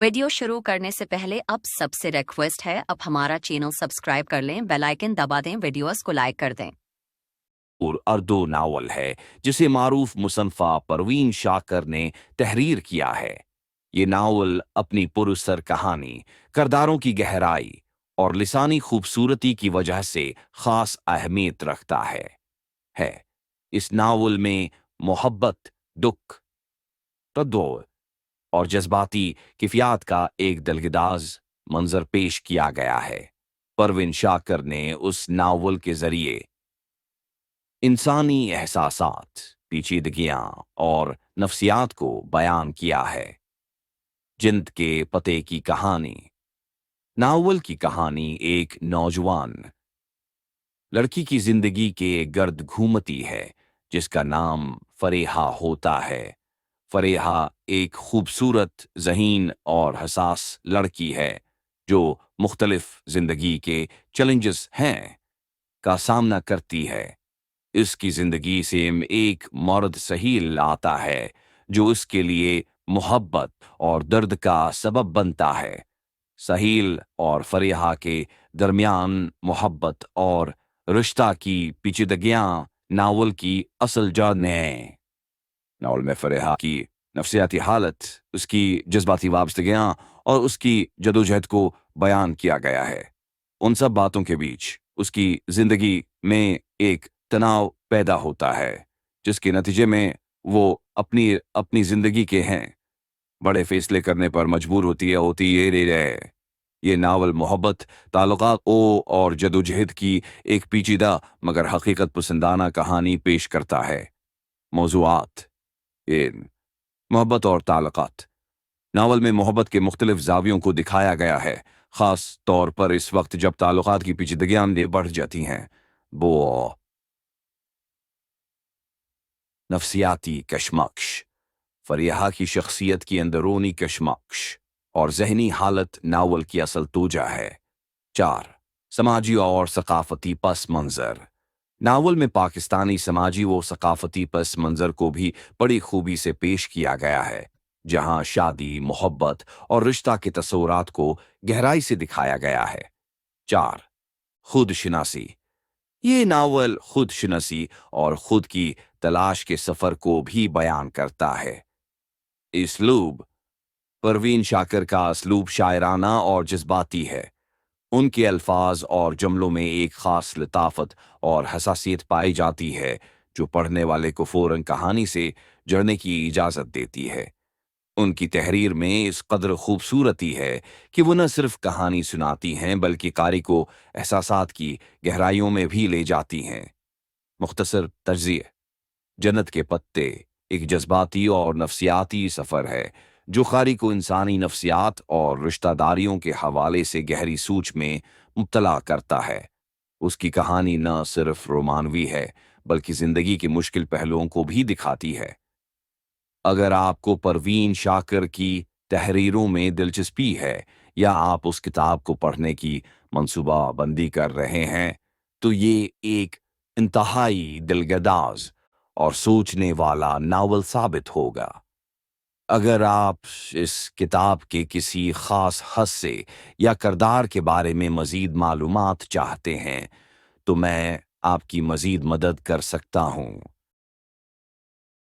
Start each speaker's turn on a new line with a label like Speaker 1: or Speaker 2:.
Speaker 1: Video शुरू करने से पहले अब सबसे रिक्वेस्ट है, अब हमारा चैनल सब्सक्राइब कर लें, बेल आइकन दबा दें, वीडियोस को लाइक कर दें।
Speaker 2: और अर्दो नावल है जिसे मारूफ मुसन्फा परवीन शाकर ने तहरीर किया है। ये नावल अपनी पुरअसर कहानी, किरदारों की गहराई और लिसानी खूबसूरती की वजह से खास अहमियत रखता है। इस नावल में मोहब्बत, दुख, तद्दो और जज्बाती किफियात का एक दिलगदाज मंजर पेश किया गया है। परवीन शाकर ने उस नावल के जरिए इंसानी एहसासात, पेचीदगियां और नफ्सियात को बयान किया है। जिंद के पते की कहानी। नावल की कहानी एक नौजवान लड़की की जिंदगी के गर्द घूमती है जिसका नाम फरेहा होता है। फरेहा एक खूबसूरत, ज़हीन और हसास लड़की है जो मुख्तलिफ जिंदगी के चैलेंजेस हैं का सामना करती है। इसकी जिंदगी से एक मर्द सहील आता है जो इसके लिए मोहब्बत और दर्द का सबब बनता है। सहील और फरेहा के दरमियान मोहब्बत और रिश्ता की पेचीदगियां नावल की असल जड़ हैं। नावल में फरेहा की नफ्सियाती हालत, उसकी जज्बाती वाबस्तगियां और उसकी जदोजहद को बयान किया गया है। उन सब बातों के बीच उसकी जिंदगी में एक तनाव पैदा होता है जिसके नतीजे में वो अपनी अपनी जिंदगी के हैं बड़े फैसले करने पर मजबूर होती ये रे रहे। ये नावल मोहब्बत, ताल्लुकात और जदोजहद की एक पेचीदा मगर हकीकत पसंदाना कहानी पेश करता है। मौज़ूआत। ये मोहब्बत और ताल्लुकात। नावल में मोहब्बत के मुख्तलिफ जावियों को दिखाया गया है, खास तौर पर इस वक्त जब ताल्लुकात की पेचीदगियां बढ़ जाती हैं। वो नफ्सियाती कशमकश। फरेहा की शख्सियत की अंदरूनी कशमकश और जहनी हालत नावल की असल तोजा है। 4. समाजी और सकाफती पस मंजर। नावल में पाकिस्तानी समाजी व सकाफती पस मंजर को भी बड़ी खूबी से पेश किया गया है, जहां शादी, मोहब्बत और रिश्ता के तस्वुरात को गहराई से दिखाया गया है। 4. खुद शिनासी। ये नावल खुद शिनासी और खुद की तलाश के सफर को भी बयान करता है। इसलूब। परवीन शाकर का असलूब शायराना और जज्बाती है। उनके अल्फाज और जुमलों में एक खास लताफत और हसासियत पाई जाती है जो पढ़ने वाले को फौरन कहानी से जुड़ने की इजाज़त देती है। उनकी तहरीर में इस कदर खूबसूरती है कि वो न सिर्फ कहानी सुनाती हैं बल्कि कारी को एहसासात की गहराइयों में भी ले जाती हैं। मुख्तसर तज्ज़िया। जन्नत के पत्ते एक जज्बाती और नफ्सियाती सफ़र है जो कारी को इंसानी नफ्सियात और रिश्तेदारियों के हवाले से गहरी सोच में मुब्तला करता है। उसकी कहानी न सिर्फ रोमानवी है बल्कि जिंदगी के मुश्किल पहलुओं को भी दिखाती है। अगर आपको परवीन शाकर की तहरीरों में दिलचस्पी है या आप उस किताब को पढ़ने की मंसूबा बंदी कर रहे हैं तो ये एक इंतहाई दिलगदाज और सोचने वाला नावल साबित होगा। अगर आप इस किताब के किसी खास हिस्से या किरदार के बारे में मज़ीद मालूमात चाहते हैं तो मैं आपकी मज़ीद मदद कर सकता हूँ।